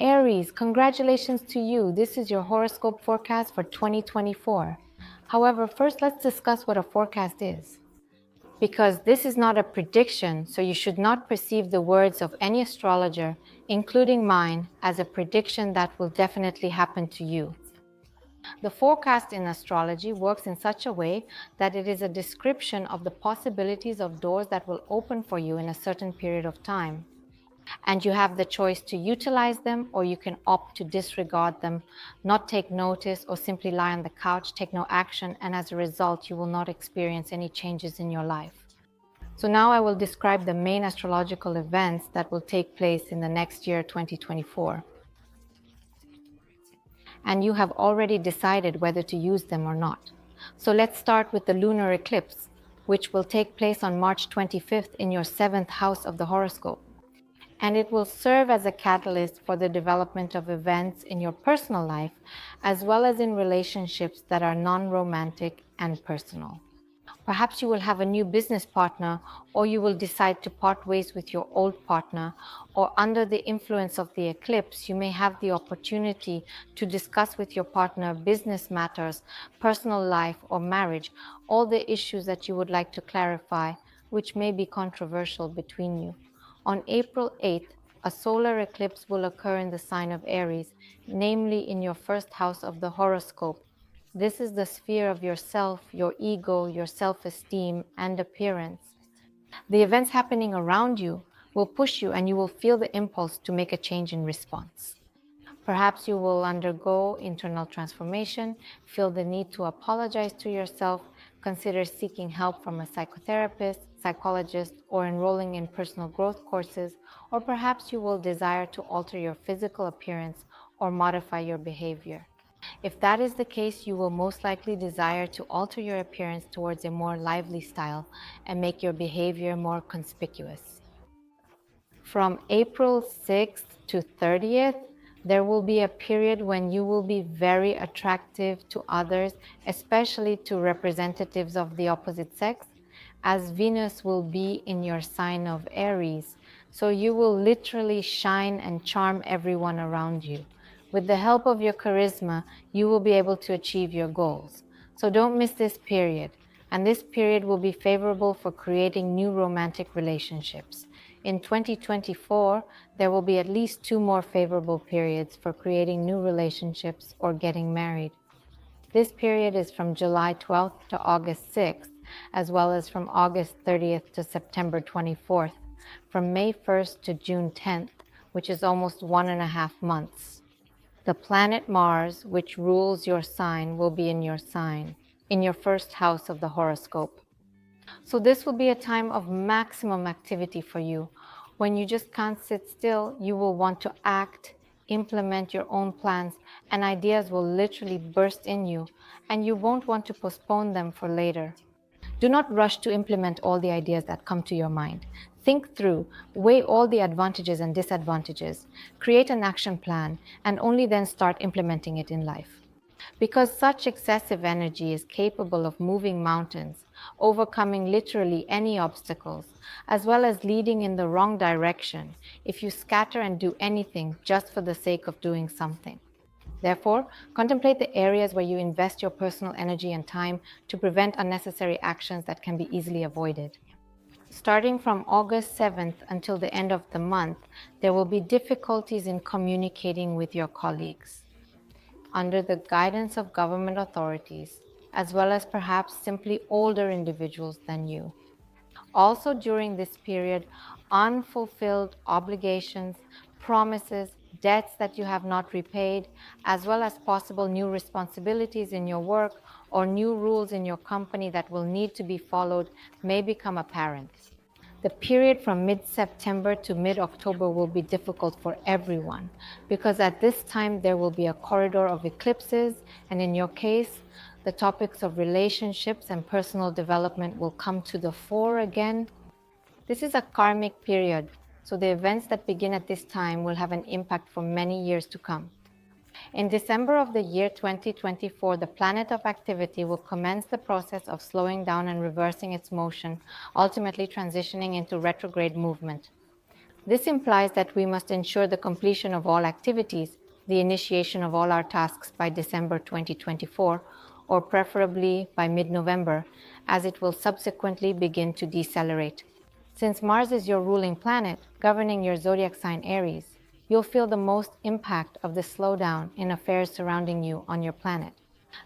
Aries, congratulations to you. This is your horoscope forecast for 2024. However, first let's discuss what a forecast is. Because this is not a prediction, so you should not perceive the words of any astrologer, including mine, as a prediction that will definitely happen to you. The forecast in astrology works in such a way that it is a description of the possibilities of doors that will open for you in a certain period of time. And you have the choice to utilize them, or you can opt to disregard them, not take notice, or simply lie on the couch, take no action, and as a result, you will not experience any changes in your life. So now I will describe the main astrological events that will take place in the next year, 2024. And you have already decided whether to use them or not. So let's start with the lunar eclipse, which will take place on March 25th in your 7th house of the horoscope. And it will serve as a catalyst for the development of events in your personal life, as well as in relationships that are non-romantic and personal. Perhaps you will have a new business partner, or you will decide to part ways with your old partner, or under the influence of the eclipse, you may have the opportunity to discuss with your partner business matters, personal life, or marriage, all the issues that you would like to clarify, which may be controversial between you. On April 8th, a solar eclipse will occur in the sign of Aries, namely in your first house of the horoscope. This is the sphere of yourself, your ego, your self-esteem, and appearance. The events happening around you will push you, and you will feel the impulse to make a change in response. Perhaps you will undergo internal transformation, feel the need to apologize to yourself, consider seeking help from a psychotherapist, psychologist, or enrolling in personal growth courses, or perhaps you will desire to alter your physical appearance or modify your behavior. If that is the case, you will most likely desire to alter your appearance towards a more lively style and make your behavior more conspicuous. From April 6th to 30th, there will be a period when you will be very attractive to others, especially to representatives of the opposite sex, as Venus will be in your sign of Aries. So you will literally shine and charm everyone around you. With the help of your charisma, you will be able to achieve your goals. So don't miss this period. And this period will be favorable for creating new romantic relationships. In 2024, there will be at least 2 more favorable periods for creating new relationships or getting married. This period is from July 12th to August 6th, as well as from August 30th to September 24th, from May 1st to June 10th, which is almost 1.5 months. The planet Mars, which rules your sign, will be in your sign, in your first house of the horoscope. So this will be a time of maximum activity for you. When you just can't sit still, you will want to act, implement your own plans, and ideas will literally burst in you, and you won't want to postpone them for later. Do not rush to implement all the ideas that come to your mind. Think through, weigh all the advantages and disadvantages, create an action plan, and only then start implementing it in life. Because such excessive energy is capable of moving mountains, overcoming literally any obstacles, as well as leading in the wrong direction if you scatter and do anything just for the sake of doing something. Therefore, contemplate the areas where you invest your personal energy and time to prevent unnecessary actions that can be easily avoided. Starting from August 7th until the end of the month, there will be difficulties in communicating with your colleagues under the guidance of government authorities, as well as perhaps simply older individuals than you. Also during this period, unfulfilled obligations, promises, debts that you have not repaid, as well as possible new responsibilities in your work or new rules in your company that will need to be followed may become apparent. The period from mid-September to mid-October will be difficult for everyone because at this time there will be a corridor of eclipses, and in your case, the topics of relationships and personal development will come to the fore again. This is a karmic period, so the events that begin at this time will have an impact for many years to come. In December of the year 2024, the planet of activity will commence the process of slowing down and reversing its motion, ultimately transitioning into retrograde movement. This implies that we must ensure the completion of all activities, the initiation of all our tasks by December 2024, or preferably by mid-November, as it will subsequently begin to decelerate. Since Mars is your ruling planet, governing your zodiac sign Aries, you'll feel the most impact of the slowdown in affairs surrounding you on your planet,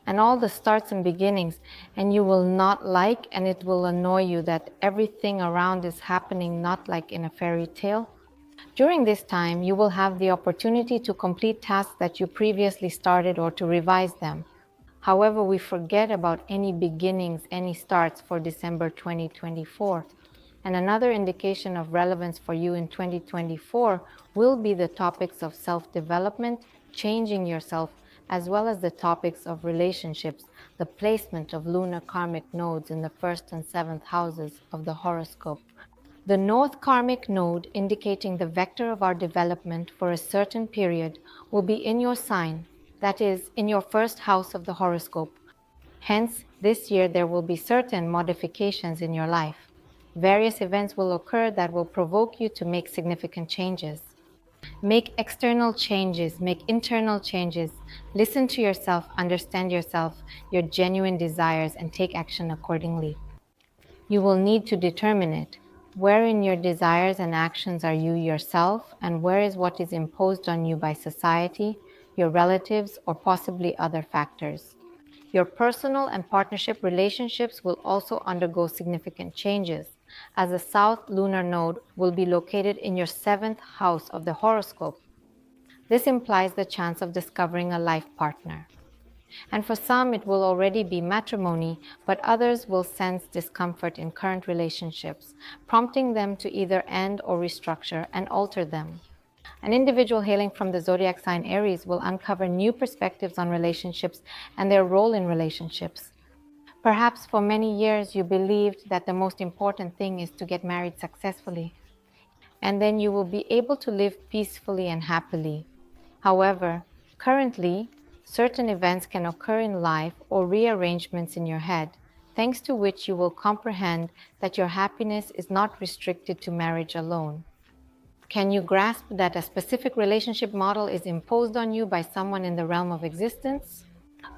and all the starts and beginnings, and you will not like, and it will annoy you that everything around is happening not like in a fairy tale. During this time, you will have the opportunity to complete tasks that you previously started or to revise them. However, we forget about any beginnings, any starts for December 2024. And another indication of relevance for you in 2024 will be the topics of self-development, changing yourself, as well as the topics of relationships, the placement of lunar karmic nodes in the first and seventh houses of the horoscope. The North Karmic node, indicating the vector of our development for a certain period, will be in your sign, that is, in your first house of the horoscope. Hence, this year there will be certain modifications in your life. Various events will occur that will provoke you to make significant changes. Make external changes, make internal changes. Listen to yourself, understand yourself, your genuine desires, and take action accordingly. You will need to determine it. Where in your desires and actions are you yourself, and where is what is imposed on you by society, your relatives, or possibly other factors? Your personal and partnership relationships will also undergo significant changes, as the South Lunar Node will be located in your seventh house of the horoscope. This implies the chance of discovering a life partner. And for some, it will already be matrimony, but others will sense discomfort in current relationships, prompting them to either end or restructure and alter them. An individual hailing from the zodiac sign Aries will uncover new perspectives on relationships and their role in relationships. Perhaps for many years you believed that the most important thing is to get married successfully, and then you will be able to live peacefully and happily. However, currently, certain events can occur in life or rearrangements in your head, thanks to which you will comprehend that your happiness is not restricted to marriage alone. Can you grasp that a specific relationship model is imposed on you by someone in the realm of existence?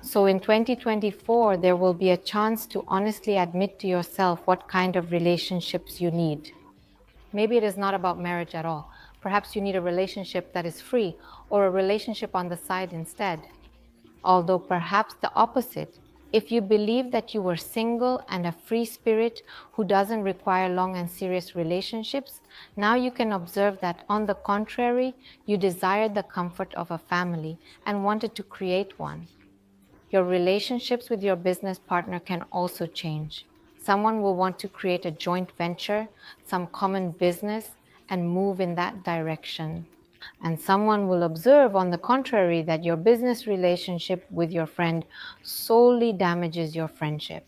So in 2024, there will be a chance to honestly admit to yourself what kind of relationships you need. Maybe it is not about marriage at all. Perhaps you need a relationship that is free, or a relationship on the side instead. Although perhaps the opposite. If you believe that you were single and a free spirit who doesn't require long and serious relationships, now you can observe that on the contrary, you desired the comfort of a family and wanted to create one. Your relationships with your business partner can also change. Someone will want to create a joint venture, some common business, and move in that direction. And someone will observe, on the contrary, that your business relationship with your friend solely damages your friendship.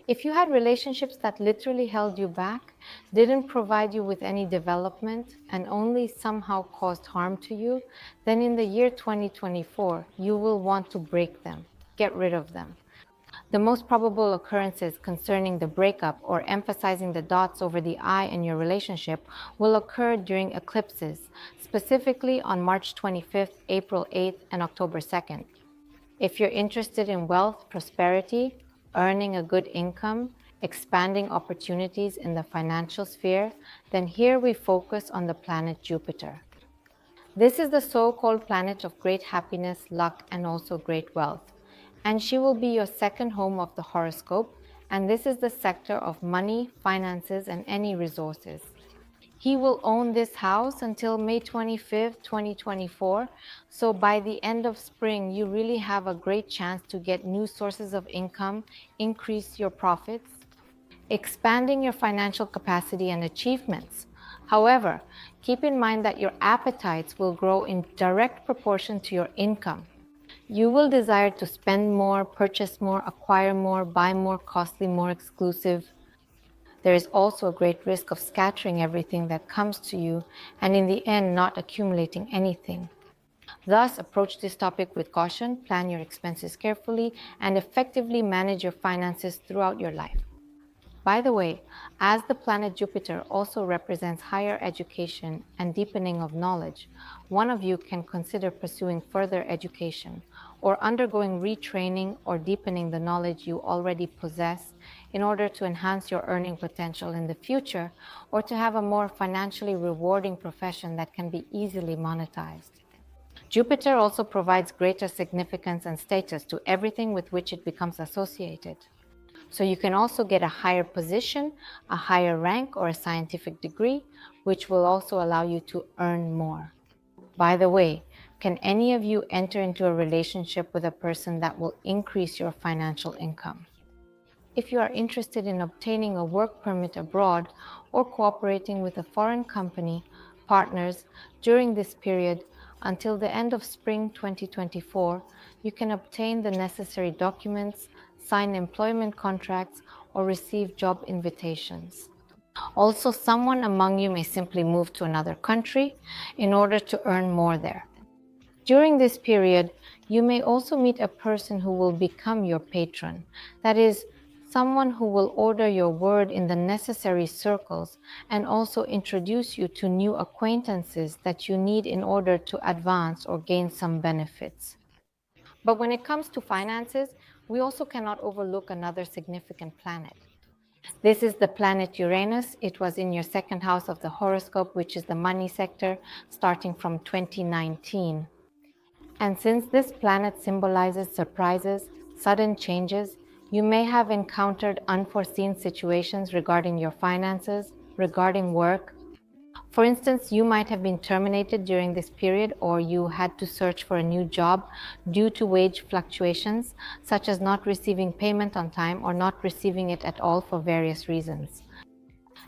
If you had relationships that literally held you back, didn't provide you with any development, and only somehow caused harm to you, then in the year 2024, you will want to break them, get rid of them. The most probable occurrences concerning the breakup, or emphasizing the dots over the I in your relationship, will occur during eclipses, specifically on March 25th, April 8th, and October 2nd. If you're interested in wealth, prosperity, earning a good income, expanding opportunities in the financial sphere, then here we focus on the planet Jupiter. This is the so-called planet of great happiness, luck, and also great wealth. And she will be your second home of the horoscope, and this is the sector of money, finances, and any resources. He will own this house until May 25th, 2024. So by the end of spring, you really have a great chance to get new sources of income, increase your profits, expanding your financial capacity and achievements. However, keep in mind that your appetites will grow in direct proportion to your income. You will desire to spend more, purchase more, acquire more, buy more costly, more exclusive. There is also a great risk of scattering everything that comes to you and in the end not accumulating anything. Thus, approach this topic with caution, plan your expenses carefully, and effectively manage your finances throughout your life. By the way, as the planet Jupiter also represents higher education and deepening of knowledge, one of you can consider pursuing further education or undergoing retraining or deepening the knowledge you already possess in order to enhance your earning potential in the future or to have a more financially rewarding profession that can be easily monetized. Jupiter also provides greater significance and status to everything with which it becomes associated. So you can also get a higher position, a higher rank, or a scientific degree, which will also allow you to earn more. By the way, can any of you enter into a relationship with a person that will increase your financial income? If you are interested in obtaining a work permit abroad or cooperating with a foreign company, partners, during this period until the end of spring 2024, you can obtain the necessary documents, sign employment contracts, or receive job invitations. Also, someone among you may simply move to another country in order to earn more there. During this period, you may also meet a person who will become your patron. That is, someone who will order your word in the necessary circles and also introduce you to new acquaintances that you need in order to advance or gain some benefits. But when it comes to finances, we also cannot overlook another significant planet. This is the planet Uranus. It was in your second house of the horoscope, which is the money sector, starting from 2019. And since this planet symbolizes surprises, sudden changes, you may have encountered unforeseen situations regarding your finances, regarding work. For instance, you might have been terminated during this period, or you had to search for a new job due to wage fluctuations, such as not receiving payment on time or not receiving it at all for various reasons.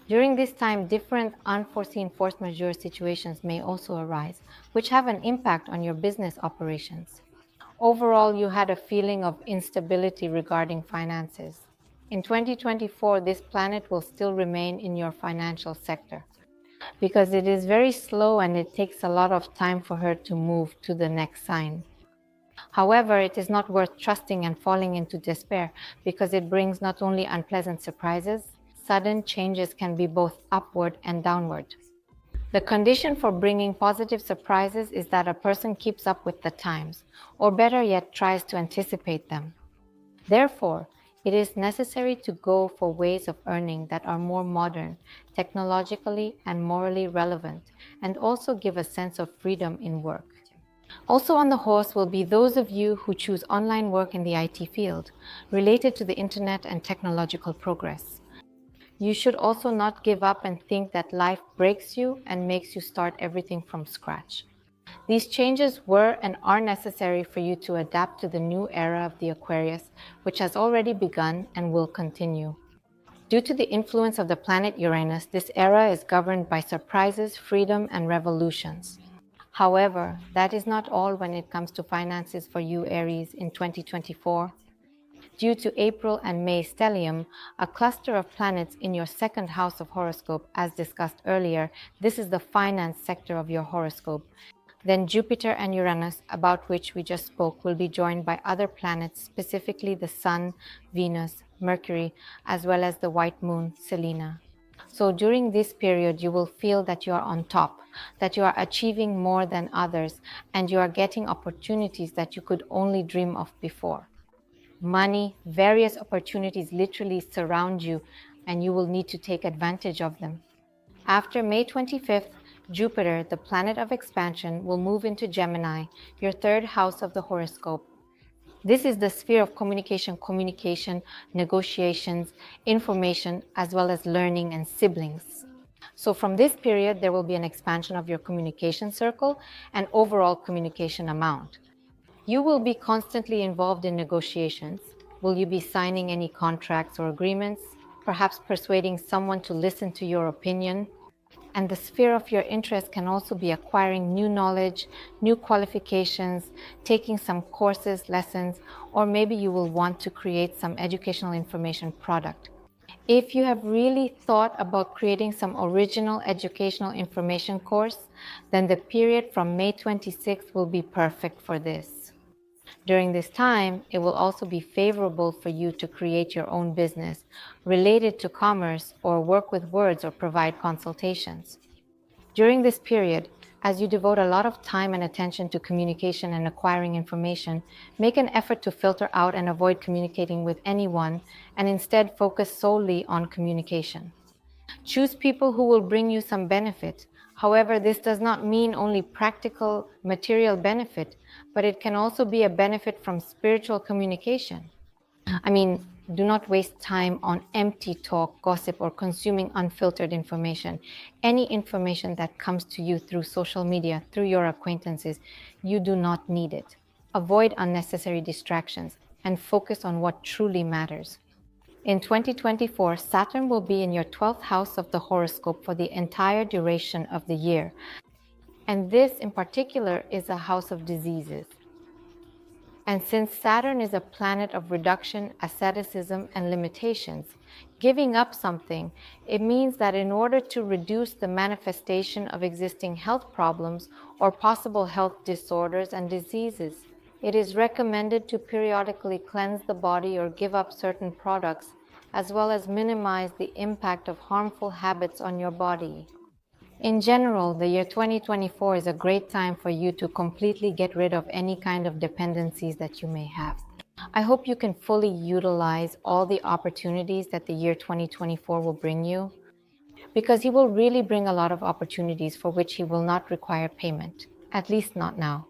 During this time, different unforeseen force majeure situations may also arise, which have an impact on your business operations. Overall, you had a feeling of instability regarding finances. In 2024, this planet will still remain in your financial sector because it is very slow and it takes a lot of time for her to move to the next sign. However, it is not worth trusting and falling into despair because it brings not only unpleasant surprises, sudden changes can be both upward and downward. The condition for bringing positive surprises is that a person keeps up with the times, or better yet, tries to anticipate them. Therefore, it is necessary to go for ways of earning that are more modern, technologically and morally relevant, and also give a sense of freedom in work. Also on the horse will be those of you who choose online work in the IT field, related to the internet and technological progress. You should also not give up and think that life breaks you and makes you start everything from scratch. These changes were and are necessary for you to adapt to the new era of the Aquarius, which has already begun and will continue. Due to the influence of the planet Uranus, this era is governed by surprises, freedom, and revolutions. However, that is not all when it comes to finances for you, Aries, in 2024. Due to April and May stellium, a cluster of planets in your second house of horoscope, as discussed earlier, this is the finance sector of your horoscope. Then Jupiter and Uranus, about which we just spoke, will be joined by other planets, specifically the Sun, Venus, Mercury, as well as the white moon, Selena. So during this period, you will feel that you are on top, that you are achieving more than others, and you are getting opportunities that you could only dream of before. Money, various opportunities literally surround you, and you will need to take advantage of them. After May 25th, Jupiter, the planet of expansion, will move into Gemini, your third house of the horoscope. This is the sphere of communication, negotiations, information, as well as learning and siblings. So from this period, there will be an expansion of your communication circle and overall communication amount. You will be constantly involved in negotiations. Will you be signing any contracts or agreements? Perhaps persuading someone to listen to your opinion? And the sphere of your interest can also be acquiring new knowledge, new qualifications, taking some courses, lessons, or maybe you will want to create some educational information product. If you have really thought about creating some original educational information course, then the period from May 26th will be perfect for this. During this time, it will also be favorable for you to create your own business related to commerce or work with words or provide consultations. During this period, as you devote a lot of time and attention to communication and acquiring information, make an effort to filter out and avoid communicating with anyone and instead focus solely on communication. Choose people who will bring you some benefit. However, this does not mean only practical material benefit, but it can also be a benefit from spiritual communication. I mean, do not waste time on empty talk, gossip, or consuming unfiltered information. Any information that comes to you through social media, through your acquaintances, you do not need it. Avoid unnecessary distractions and focus on what truly matters. In 2024, Saturn will be in your 12th house of the horoscope for the entire duration of the year. And this in particular is a house of diseases. And since Saturn is a planet of reduction, asceticism, and limitations, giving up something, it means that in order to reduce the manifestation of existing health problems or possible health disorders and diseases, it is recommended to periodically cleanse the body or give up certain products, as well as minimize the impact of harmful habits on your body. In general, the year 2024 is a great time for you to completely get rid of any kind of dependencies that you may have. I hope you can fully utilize all the opportunities that the year 2024 will bring you, because he will really bring a lot of opportunities for which he will not require payment, at least not now.